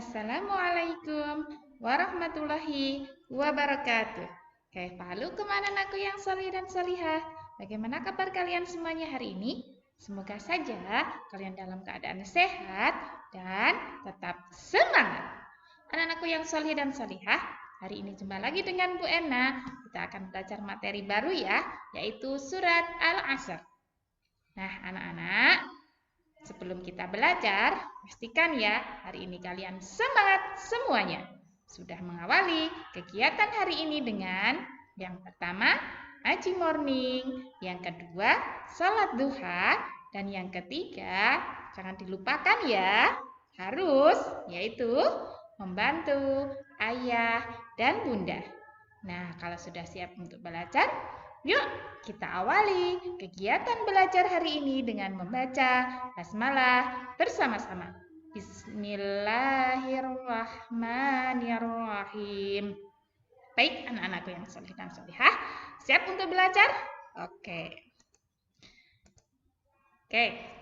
Assalamualaikum warahmatullahi wabarakatuh. Kaifalukum anak-anakku yang solih dan solihah. Bagaimana kabar kalian semuanya hari ini? Semoga saja kalian dalam keadaan sehat dan tetap semangat. Anak-anakku yang solih dan solihah, hari ini jumpa lagi dengan Bu Ena. Kita akan belajar materi baru ya, yaitu surat Al-Asr. Nah, anak-anak, sebelum kita belajar, pastikan ya hari ini kalian semangat semuanya. Sudah mengawali kegiatan hari ini dengan yang pertama, ngaji morning, yang kedua, sholat duha, dan yang ketiga, jangan dilupakan ya, harus yaitu membantu ayah dan bunda. Nah, kalau sudah siap untuk belajar, yuk kita awali kegiatan belajar hari ini dengan membaca basmalah bersama-sama. Bismillahirrahmanirrahim. Baik, anak-anakku yang soleh dan solehah, siap untuk belajar? Oke,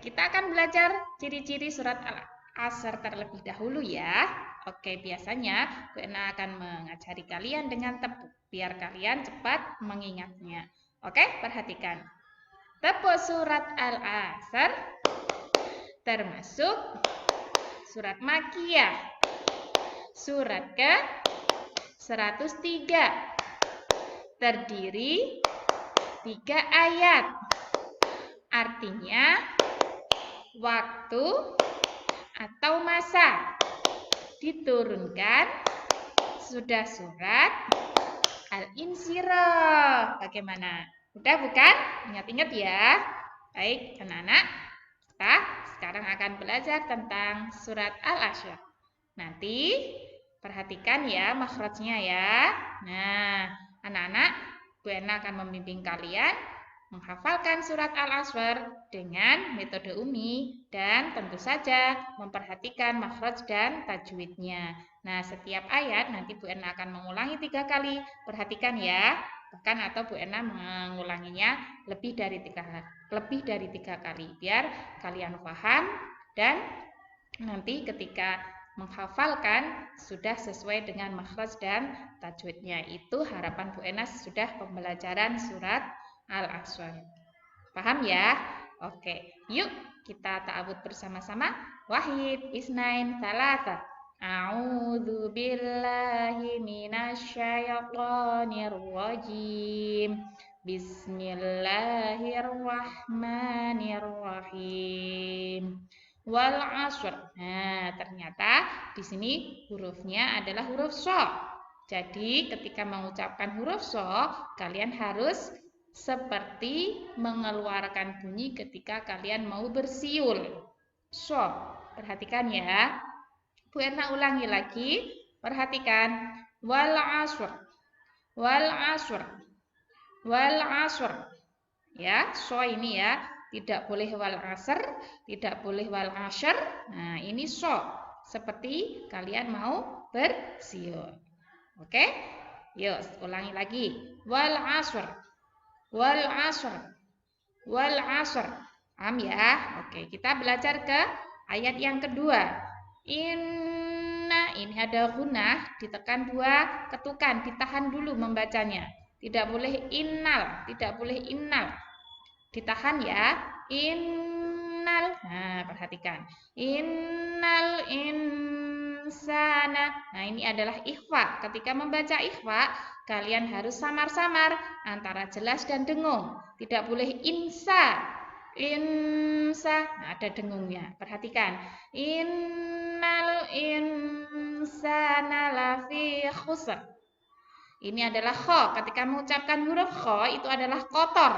kita akan belajar ciri-ciri surat Al-Asr terlebih dahulu ya. Oke, biasanya Bu Ena akan mengajari kalian dengan tepuk, biar kalian cepat mengingatnya. Oke, perhatikan. Tepuk surat Al-Asr termasuk surat Makkiyah. Surat ke-103. Terdiri 3 ayat. Artinya waktu atau masa. Diturunkan sudah surat Al-Insyirah. Bagaimana? Udah bukan? Ingat-ingat ya. Baik, anak-anak. Kita sekarang akan belajar tentang surat Al-Asr. Nanti perhatikan ya makhrajnya ya. Nah, anak-anak, Bu Ena akan membimbing kalian menghafalkan surat Al-Asr dengan metode Umi dan tentu saja memperhatikan makhraj dan tajwidnya. Nah, setiap ayat nanti Bu Ena akan mengulangi 3 kali. Perhatikan ya. Bahkan atau Bu Ena mengulanginya lebih dari tiga kali biar kalian paham dan nanti ketika menghafalkan sudah sesuai dengan makhraj dan tajwidnya. Itu harapan Bu Ena sudah pembelajaran surat Al-Asr. Paham ya? Oke, yuk kita ta'awudz bersama-sama. Wahid, isnain, thalatha. A'udzu billahi minasyaitonir rajim. Bismillahirrahmanirrahim. Wal 'ashr. Nah, ternyata di sini hurufnya adalah huruf sha. Jadi, ketika mengucapkan huruf sha, kalian harus seperti mengeluarkan bunyi ketika kalian mau bersiul. Sha. Perhatikan ya. Bu Ena ulangi lagi. Perhatikan. Wal 'ashr. Wal 'ashr. Wal 'ashr. Ya, sha ini ya. Tidak boleh wal 'asr, tidak boleh wal 'ashr. Nah, ini sha. Seperti kalian mau bersiul. Oke? Yuk, ulangi lagi. Wal 'ashr. Wal 'ashr. Wal 'ashr. Paham ya? Oke, kita belajar ke ayat yang kedua. Inna, ini ada gunnah, ditekan 2 ketukan, ditahan dulu membacanya. Tidak boleh innal, tidak boleh innal. Ditahan ya. Innal. Nah, perhatikan. Innal insana. Nah, ini adalah ikhfa. Ketika membaca ikhfa, kalian harus samar-samar antara jelas dan dengung. Tidak boleh insa. Insa. Nah, ada dengungnya. Perhatikan. Innal insana lafi khusr. Ini adalah kha. Ketika mengucapkan huruf kha itu adalah kotor.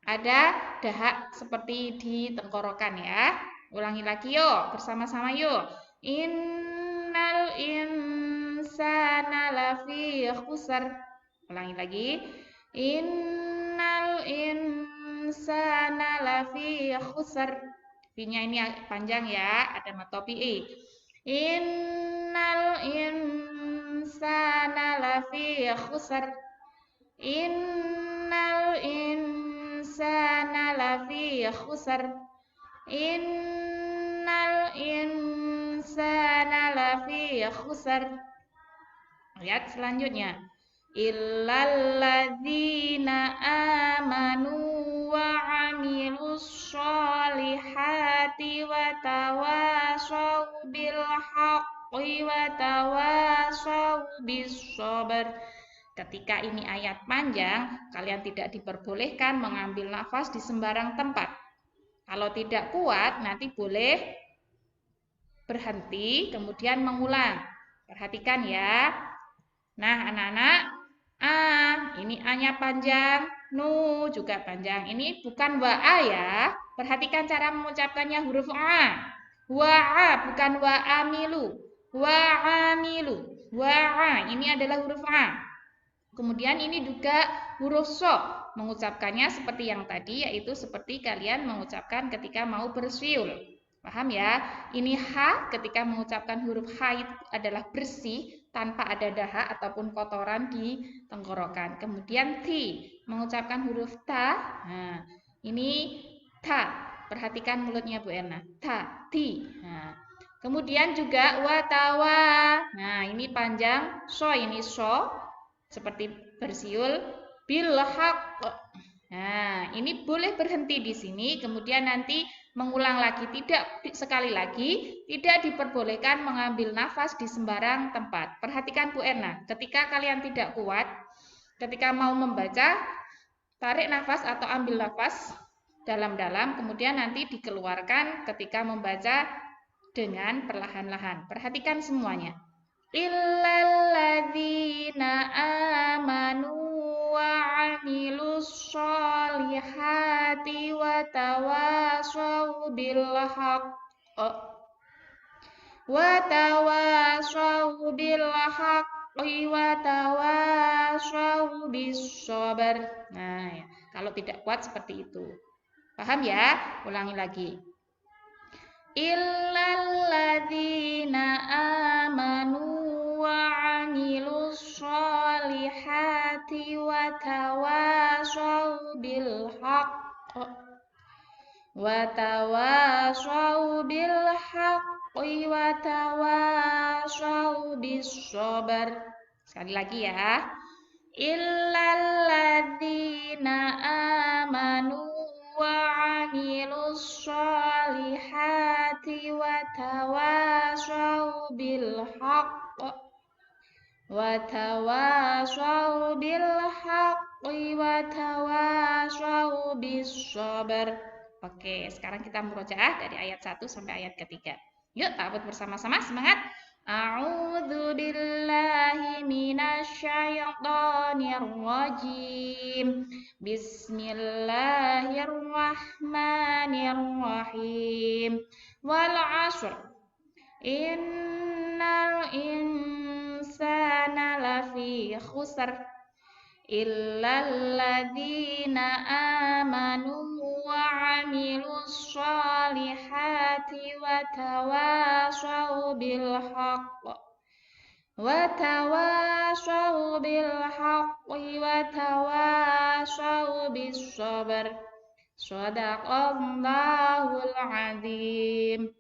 Ada dahak seperti di tenggorokan ya. Ulangi lagi yuk, bersama-sama yuk. Innal insana lafi khusr. Ulangi lagi. Innal insana lafi khusr. V-nya ini panjang ya, ada matopi. Innal insana lafi khusr. Innal insana lafi khusr. Innal insana lafi khusr. Ayat selanjutnya. Illalladzina amanu wa amilus sholihati wa tawasaw bil haqqi wa tawasaw bis sabr. Ketika ini ayat panjang, kalian tidak diperbolehkan mengambil nafas di sembarang tempat. Kalau tidak kuat, nanti boleh berhenti, kemudian mengulang. Perhatikan ya. Nah, anak-anak, ini A-nya panjang, nu juga panjang. Ini bukan wa-a ya. Perhatikan cara mengucapkannya huruf A. Wa-a, bukan wa-amilu. Wa-amilu. Wa-a, ini adalah huruf A. Kemudian ini juga huruf so. Mengucapkannya seperti yang tadi, yaitu seperti kalian mengucapkan ketika mau bersiul. Paham ya? Ini H ketika mengucapkan huruf H itu adalah bersih tanpa ada dahak ataupun kotoran di tenggorokan. Kemudian T mengucapkan huruf ta. Nah, ini ta. Perhatikan mulutnya Bu Erna. Ta, ti. Nah, kemudian juga watawa. Nah, ini panjang. So ini so seperti bersiul. Bil haq. Nah, ini boleh berhenti di sini. Kemudian nanti mengulang lagi, sekali lagi, tidak diperbolehkan mengambil nafas di sembarang tempat. Perhatikan Bu Erna, ketika kalian tidak kuat, ketika mau membaca, tarik nafas atau ambil nafas dalam-dalam, kemudian nanti dikeluarkan ketika membaca dengan perlahan-lahan. Perhatikan semuanya. Illalladzina amanu wa amilus sholihati wa tawasaw bil haqq wa tawasaw bil haqqi wa tawasaw bis sabr. Nah, ya. Kalau tidak kuat seperti itu. Paham ya? Ulangi lagi. Illalladzina amanu wa amilus sholihati wa tawasaw bil haqq wa tawasaw bil haqqi wa tawasaw bis sabr. Sekali lagi ya. Illalladzina amanu wa amilus sholihati wa tawasaw bil haqq wa tawasaw bil haqqi wa tawasaw bis sabr. Oke, sekarang kita murojaah dari ayat 1 sampai ayat ketiga. Yuk, ta'awudz bersama-sama, semangat. A'udzu billahi minasyaitonir rajim. Bismillahirrahmanirrahim. Wal 'ashr. Innal insana lafi khusr. Illalladzina amanu wa amilus sholihati wa tawasaw bil haqq wa tawasaw bil haqqi wa tawasaw bis sabr. Shadaqallahul azim.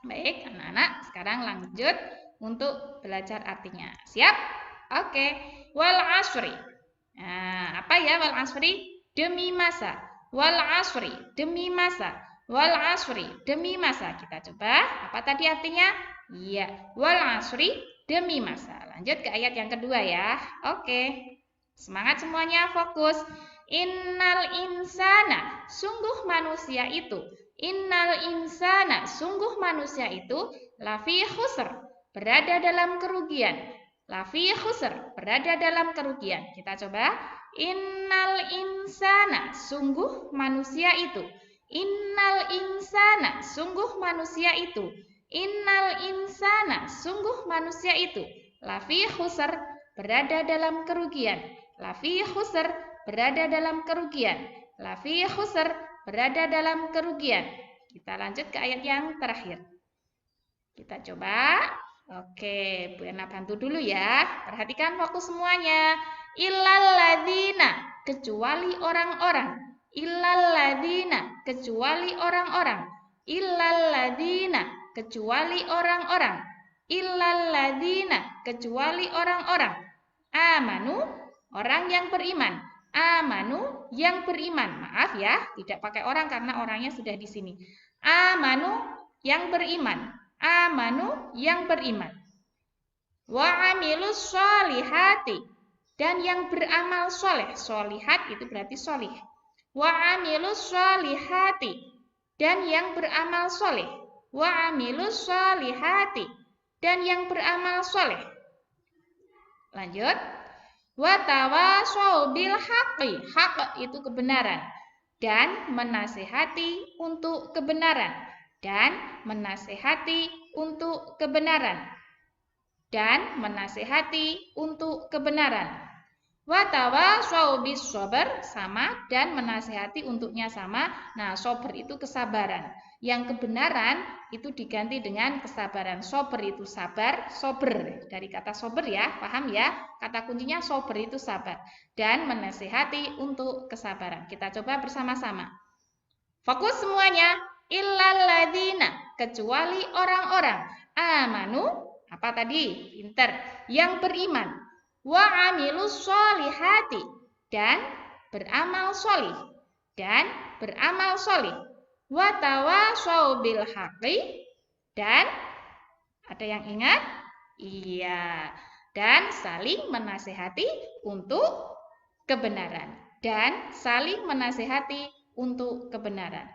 Baik, anak-anak, sekarang lanjut untuk belajar artinya. Siap? Oke. Wal 'ashri. Nah, apa ya wal 'ashri? Demi masa. Wal 'ashri, demi masa. Wal 'ashri, demi masa. Kita coba, apa tadi artinya? Iya, wal 'ashri, demi masa. Lanjut ke ayat yang kedua ya. Oke. Semangat semuanya, fokus. Innal insana, sungguh manusia itu. Innal insana, sungguh manusia itu. Lafi khusr, berada dalam kerugian. Lafi khusr, berada dalam kerugian. Kita coba. Innal insana, sungguh manusia itu. Innal insana, sungguh manusia itu. Innal insana, sungguh manusia itu. Lafi khusr, berada dalam kerugian. Lafi khusr, berada dalam kerugian. Lafi khusr, berada dalam kerugian. Kita lanjut ke ayat yang terakhir. Kita coba. Oke, Bu Erna bantu dulu ya. Perhatikan fokus semuanya. Illalladzina, kecuali orang-orang. Illalladzina, kecuali orang-orang. Illalladzina, kecuali orang-orang. illalladzina, kecuali orang-orang. Amanu, orang yang beriman. Amanu, yang beriman. Maaf ya, tidak pakai orang karena orangnya sudah di sini. Amanu, yang beriman. Amanu, yang beriman. Wa amilus sholihati, dan yang beramal soleh. Sholihat itu berarti solih. Wa amilus sholihati, dan yang beramal soleh. Wa amilus sholihati, dan yang beramal soleh. Lanjut. Wa tawasau bil haqqi, haq itu kebenaran, dan menasihati untuk kebenaran, dan menasihati untuk kebenaran, dan menasihati untuk kebenaran. Wa tawasau bis sabr, sama, dan menasihati untuknya sama. Nah, sabar itu kesabaran. Yang kebenaran itu diganti dengan kesabaran. Sober itu sabar, sober dari kata sober ya, paham ya? Kata kuncinya sober itu sabar. Dan menasihati untuk kesabaran. Kita coba bersama-sama. Fokus semuanya. Illalladzina, kecuali orang-orang. Amanu, apa tadi? Pinter. Yang beriman. Wa amilus sholihati, dan beramal solih. Dan beramal solih. Wa tawasau bil haqqi, dan ada yang ingat? Iya, dan saling menasihati untuk kebenaran. Dan saling menasihati untuk kebenaran.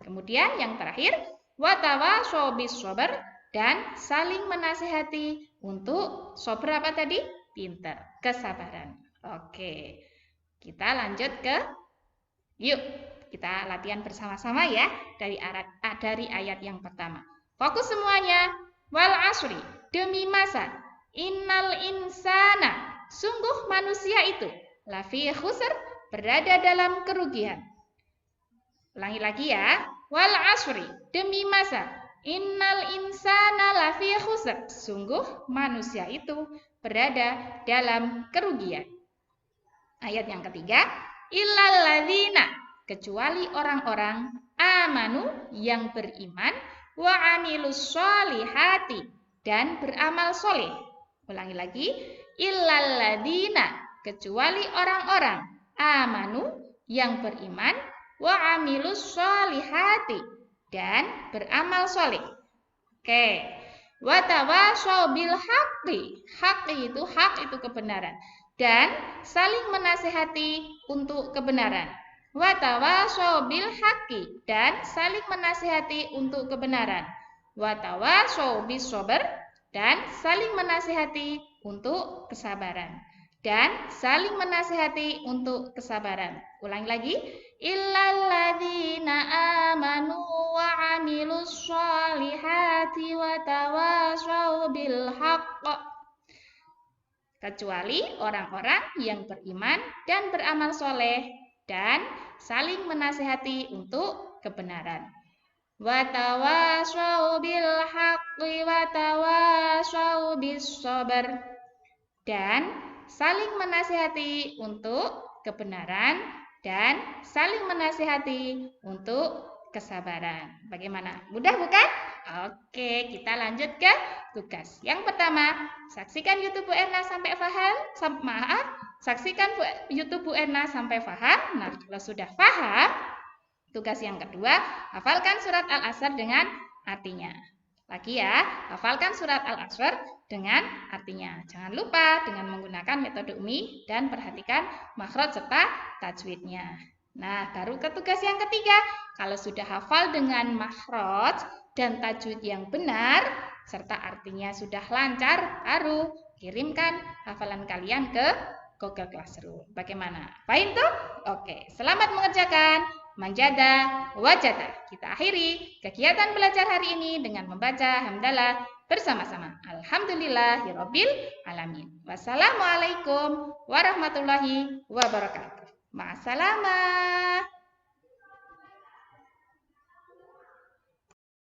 Kemudian yang terakhir, wa tawasau bis sabr, dan saling menasihati untuk sabar apa tadi? Pinter, kesabaran. Oke, kita lanjut ke yuk. Kita latihan bersama-sama ya dari ayat yang pertama. Fokus semuanya. Wal asri, demi masa. Innal insana, sungguh manusia itu. Lafi khusr, berada dalam kerugian. Ulangi lagi ya. Wal asri, demi masa. Innal insana lafi khusr, sungguh manusia itu berada dalam kerugian. Ayat yang ketiga. Illalladzina, kecuali orang-orang amanu, yang beriman, wa amilus sholihati, dan beramal soleh. Ulangi lagi. Illalladzina, kecuali orang-orang amanu, yang beriman, wa amilus sholihati, dan beramal soleh. Oke. Wa tawasau bil haqqi, hak itu kebenaran, dan saling menasihati untuk kebenaran. Wa tawasau bil haqqi, dan saling menasihati untuk kebenaran. Wa tawasau bis sabr, dan saling menasihati untuk kesabaran. Dan saling menasihati untuk kesabaran. Ulangi lagi. Illalladzina amanu wa amilus sholihati wa tawasau bil haqq, kecuali orang-orang yang beriman dan beramal soleh dan saling menasihati untuk kebenaran. Wa tawasau bil haqqi wa tawasau bis sabr, dan saling menasihati untuk kebenaran dan saling menasihati untuk kesabaran. Bagaimana? Mudah bukan? Oke, kita lanjut ke tugas. Yang pertama, saksikan YouTube Bu Erna sampai paham. Saksikan YouTube Bu Erna sampai paham. Nah, kalau sudah paham, tugas yang kedua, hafalkan surat Al-Asr dengan artinya. Lagi ya, hafalkan surat Al-Asr dengan artinya. Jangan lupa dengan menggunakan metode UMI dan perhatikan makhraj serta tajwidnya. Nah, baru ke tugas yang ketiga. Kalau sudah hafal dengan makhraj dan tajwid yang benar, serta artinya sudah lancar, baru kirimkan hafalan kalian ke Google Classroom. Bagaimana? Paham tuh? Oke, selamat mengerjakan. Manjada, wajada. Kita akhiri kegiatan belajar hari ini dengan membaca hamdalah bersama-sama. Alhamdulillahirabbil alamin. Wassalamualaikum warahmatullahi wabarakatuh. Ma'assalamah.